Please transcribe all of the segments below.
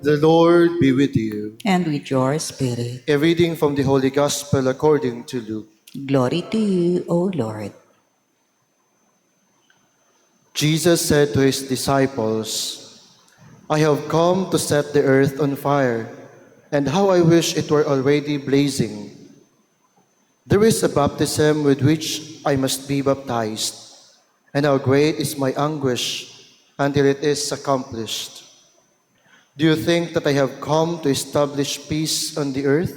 The Lord be with you. And with your spirit. A reading from the Holy Gospel according to Luke. Glory to you, O Lord. Jesus said to his disciples, I have come to set the earth on fire, and how I wish it were already blazing. There is a baptism with which I must be baptized, and how great is my anguish until it is accomplished. Do you think that I have come to establish peace on the earth?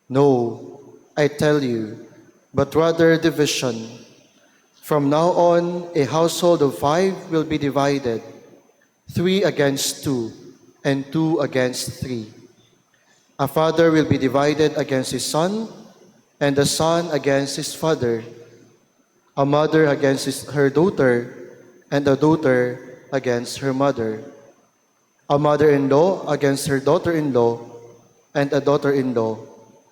No, I tell you, but rather division. From now on, a household of 5 will be divided, 3 against 2, and 2 against 3. A father will be divided against his son, and a son against his father, a mother against her daughter, and a daughter against her mother, a mother-in-law against her daughter-in-law, and a daughter-in-law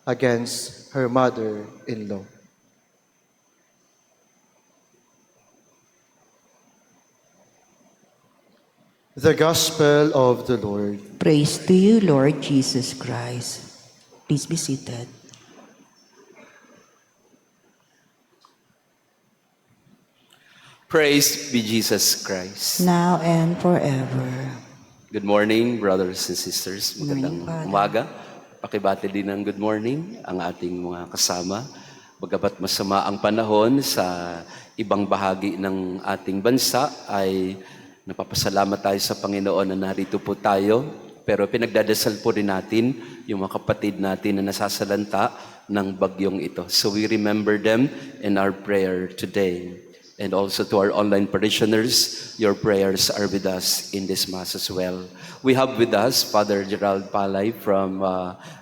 against her mother-in-law. The Gospel of the Lord. Praise to you, Lord Jesus Christ. Please be seated. Praise be Jesus Christ. Now and forever. Good morning, brothers and sisters. Magandang Morning, Father. umaga. Pakibati din ng good morning ang ating mga kasama. Bagamat masama ang panahon sa ibang bahagi ng ating bansa, ay napapasalamat tayo sa Panginoon na narito po tayo. Pero pinagdadasal po rin natin yung mga kapatid natin na nasasalanta ng bagyong ito. So we remember them in our prayer today. And also to our online parishioners, your prayers are with us in this Mass as well. We have with us Father Gerald Palay from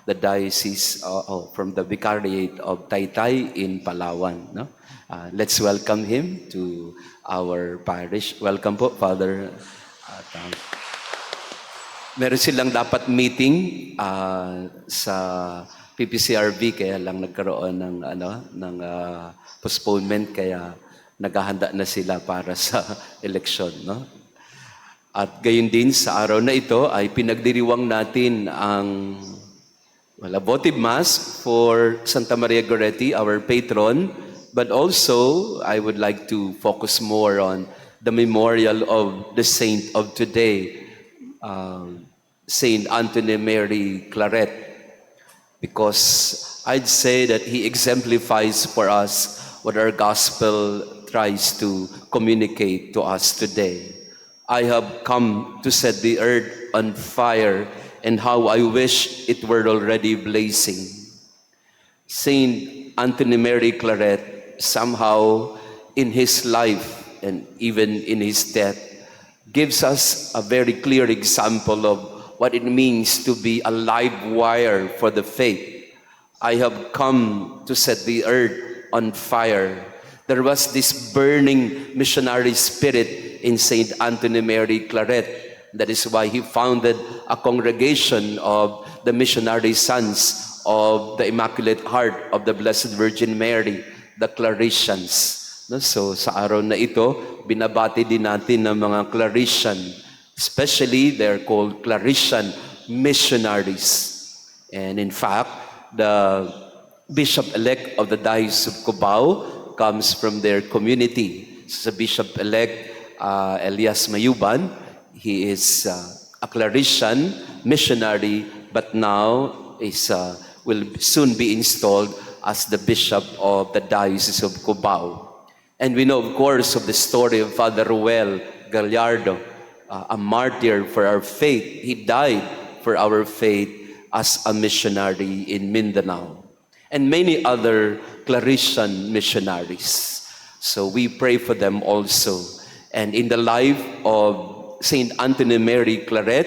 the Diocese, from the Vicariate of Taytay in Palawan. No? Let's welcome him to our parish. Welcome po, Father. Meron silang dapat meeting sa PPCRB, kaya lang nagkaroon ng postponement, kaya naghahanda na sila para sa eleksyon, no? At gayon din sa araw na ito ay pinagdiriwang natin ang votive mass for Santa Maria Goretti, our patron, but also I would like to focus more on the memorial of the saint of today, Saint Anthony Mary Claret, because I'd say that he exemplifies for us what our gospel tries to communicate to us today. I have come to set the earth on fire, and how I wish it were already blazing. Saint Anthony Mary Claret, somehow in his life and even in his death, gives us a very clear example of what it means to be a live wire for the faith. I have come to set the earth on fire. There was this burning missionary spirit in Saint Anthony Mary Claret. That is why he founded a congregation of the missionary sons of the Immaculate Heart of the Blessed Virgin Mary, the Claretians. No? So sa araw na ito, binabati din natin ng mga Claretian. Especially, they're called Claretian missionaries. And in fact, the bishop-elect of the Diocese of Cubao comes from their community. So, Bishop-elect Elias Mayuban, he is a Claretian missionary, but now will soon be installed as the bishop of the Diocese of Cubao. And we know, of course, of the story of Father Ruel Gallardo, a martyr for our faith. He died for our faith as a missionary in Mindanao. And many other Claretian missionaries. So we pray for them also. And in the life of Saint Anthony Mary Claret,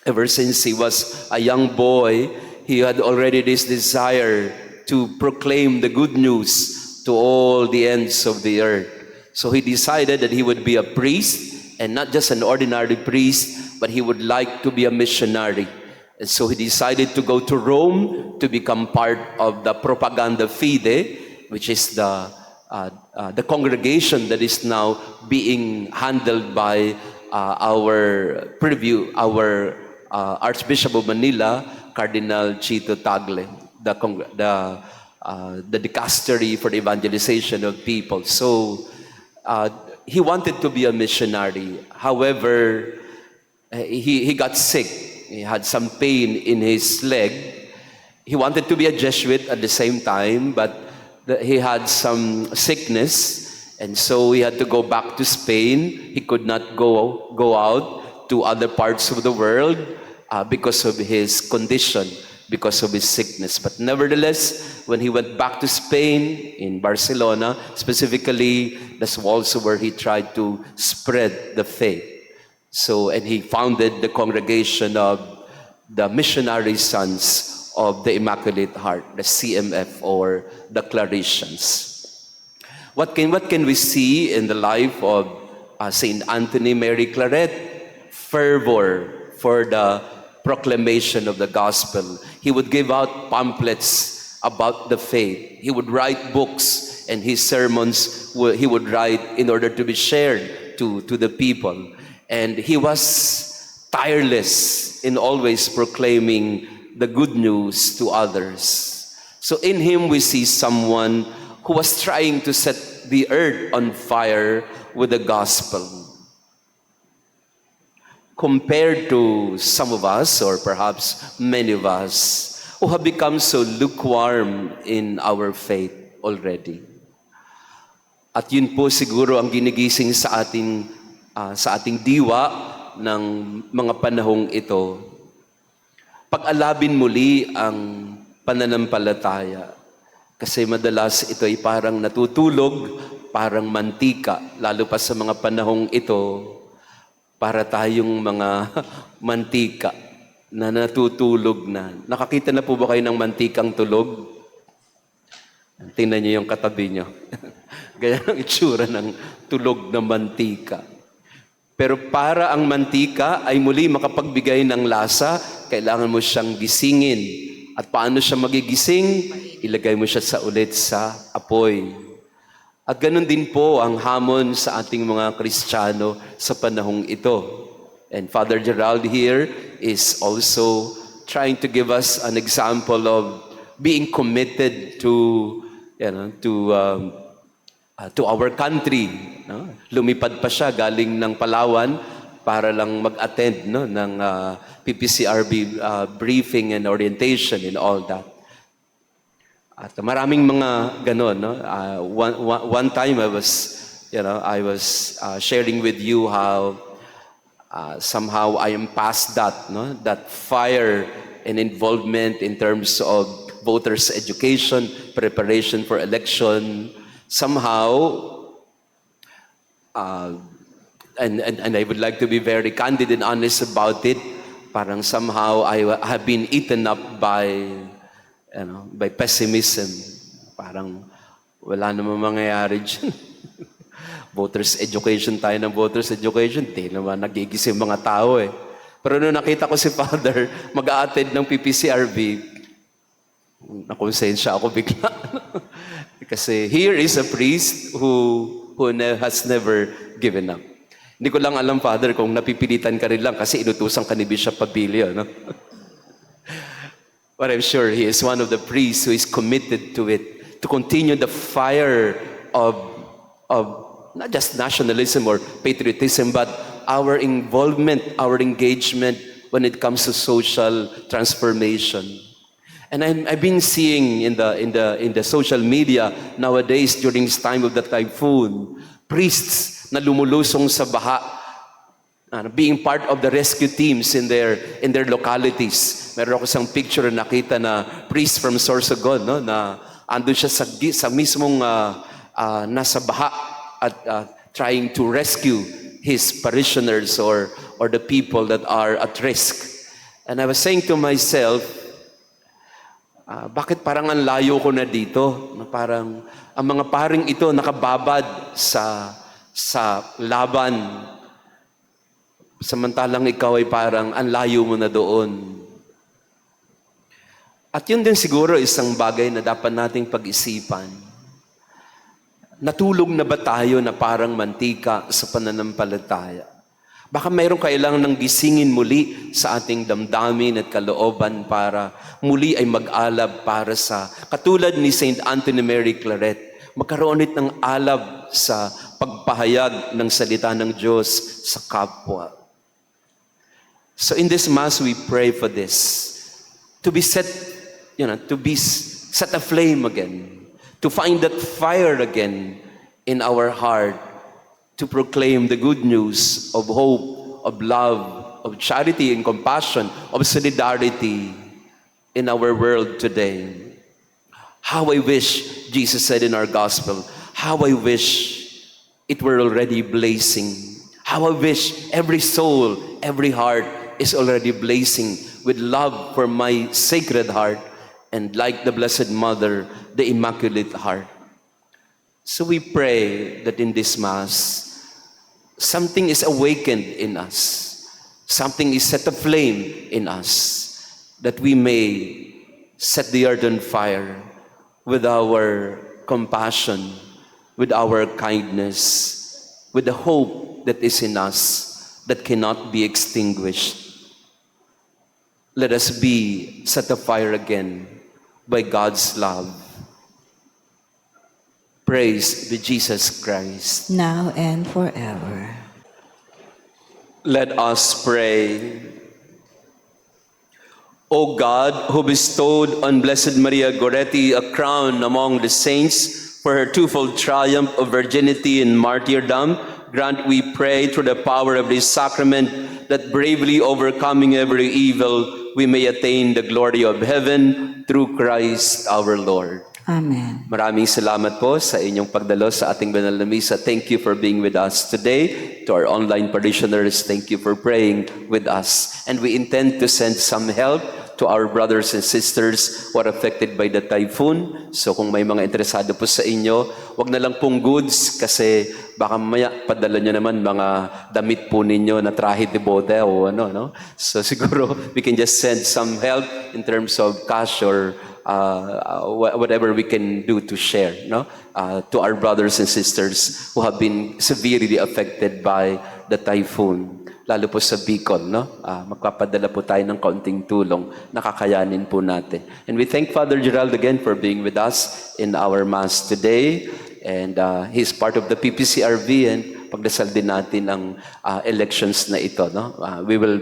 ever since he was a young boy, he had already this desire to proclaim the good news to all the ends of the earth. So he decided that he would be a priest, and not just an ordinary priest, but he would like to be a missionary. And so he decided to go to Rome to become part of the Propaganda Fide, which is the congregation that is now being handled by our Archbishop of Manila, Cardinal Chito Tagle, the dicastery for the evangelization of people. So he wanted to be a missionary. However, he got sick. He had some pain in his leg. He wanted to be a Jesuit at the same time, but he had some sickness, and so he had to go back to Spain. He could not go out to other parts of the world because of his condition, because of his sickness. But nevertheless, when he went back to Spain, in Barcelona, specifically, that's also where he tried to spread the faith. So, and he founded the congregation of the Missionary Sons of the Immaculate Heart, the CMF, or the Claretians. What can we see in the life of Saint Anthony Mary Claret? Fervor for the proclamation of the gospel. He would give out pamphlets about the faith. He would write books, and his sermons he would write in order to be shared to the people. And he was tireless in always proclaiming the good news to others. So in him we see someone who was trying to set the earth on fire with the gospel. Compared to some of us, or perhaps many of us, who have become so lukewarm in our faith already. At yun po siguro ang ginigising sa ating diwa ng mga panahong ito. Pag-alabin muli ang pananampalataya. Kasi madalas ito ay parang natutulog, parang mantika, lalo pa sa mga panahong ito, para tayong mga mantika na natutulog na. Nakakita na po ba kayo ng mantikang tulog? Tingnan niyo yung katabi niyo. Ganyan ang itsura ng tulog na mantika. Pero para ang mantika ay muli makapagbigay ng lasa, kailangan mo siyang gisingin. At paano siya magigising? Ilagay mo siya ulit sa apoy. At ganun din po ang hamon sa ating mga Kristiyano sa panahong ito. And Father Gerald here is also trying to give us an example of being committed to our country. No? Lumipad pa siya galing ng Palawan para lang mag-attend ng PPCRB briefing and orientation and all that. At maraming mga ganon. No? One time I was sharing with you how somehow I am past that, no? That fire and involvement in terms of voters' education, preparation for election. Somehow, and I would like to be very candid and honest about it, parang somehow I have been eaten up by pessimism. Parang wala namang mangyayari dyan. Voters education tayo ng voters education, di naman nagigising mga tao eh. Pero nung nakita ko si Father mag-a-attend ng PPCRB, nakonsensya ako bigla. Kasi here is a priest who has never given up. Hindi ko lang alam, Father, kung napipilitan ka rin lang kasi inutusan ka ni Bishop Pabilio. No? But I'm sure he is one of the priests who is committed to it, to continue the fire of not just nationalism or patriotism, but our involvement, our engagement when it comes to social transformation. And I've been seeing in the social media nowadays during this time of the typhoon, priests na lumulusong sa baha, being part of the rescue teams in their localities. Meron ako isang picture na nakita na priest from Sorsogon, no, na andun siya sa mismong nasa baha at trying to rescue his parishioners or the people that are at risk. And I was saying to myself, bakit parang ang layo ko na dito? Parang ang mga paring ito nakababad sa laban. Samantalang ikaw ay parang ang layo mo na doon. At yun din siguro isang bagay na dapat nating pag-isipan. Natulog na ba tayo na parang mantika sa pananampalataya? Baka mayroong kailangan ng gisingin muli sa ating damdamin at kalooban para muli ay mag-alab para sa, katulad ni Saint Anthony Mary Claret, magkaroon ulit ng alab sa pagpahayag ng salita ng Diyos sa kapwa. So in this Mass, we pray for this, to be set, to be set aflame again, to find that fire again in our heart, to proclaim the good news of hope, of love, of charity and compassion, of solidarity in our world today. How I wish, Jesus said in our gospel, how I wish it were already blazing. How I wish every soul, every heart is already blazing with love for my Sacred Heart and like the Blessed Mother, the Immaculate Heart. So we pray that in this Mass, something is awakened in us. Something is set aflame in us, that we may set the earth on fire with our compassion, with our kindness, with the hope that is in us that cannot be extinguished. Let us be set afire again by God's love. Praise be Jesus Christ. now and forever. Let us pray. O God, who bestowed on Blessed Maria Goretti a crown among the saints for her twofold triumph of virginity and martyrdom, grant, we pray, through the power of this sacrament, that bravely overcoming every evil, we may attain the glory of heaven through Christ our Lord. Amen. Maraming salamat po sa inyong pagdalo sa ating banal na misa. Thank you for being with us today. To our online parishioners, thank you for praying with us. And we intend to send some help to our brothers and sisters who are affected by the typhoon. So kung may mga interesado po sa inyo, wag na lang pong goods kasi baka mamaya padala nyo naman mga damit po ninyo na trahe de boda o ano, no? So siguro we can just send some help in terms of cash or whatever we can do to share, no, to our brothers and sisters who have been severely affected by the typhoon, lalo po sa Bicol, no. Magpapadala po tayo ng kaunting tulong, nakakayanin po natin. And we thank Father Gerald again for being with us in our Mass today, and he's part of the PPCRV, and pagdasal din natin ang elections na ito, no. We will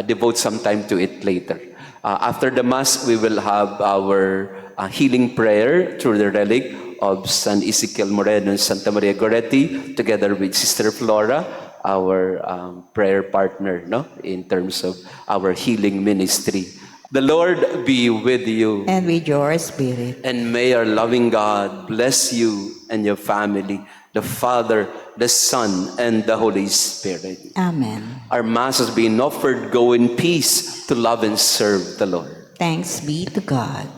devote some time to it later. After the Mass, we will have our healing prayer through the relic of San Ezekiel Moreno and Santa Maria Goretti, together with Sister Flora, our prayer partner, no, in terms of our healing ministry. The Lord be with you. And with your spirit. And may our loving God bless you and your family, the Father, the Son, and the Holy Spirit. Amen. Our Mass has been offered. Go in peace to love and serve the Lord. Thanks be to God.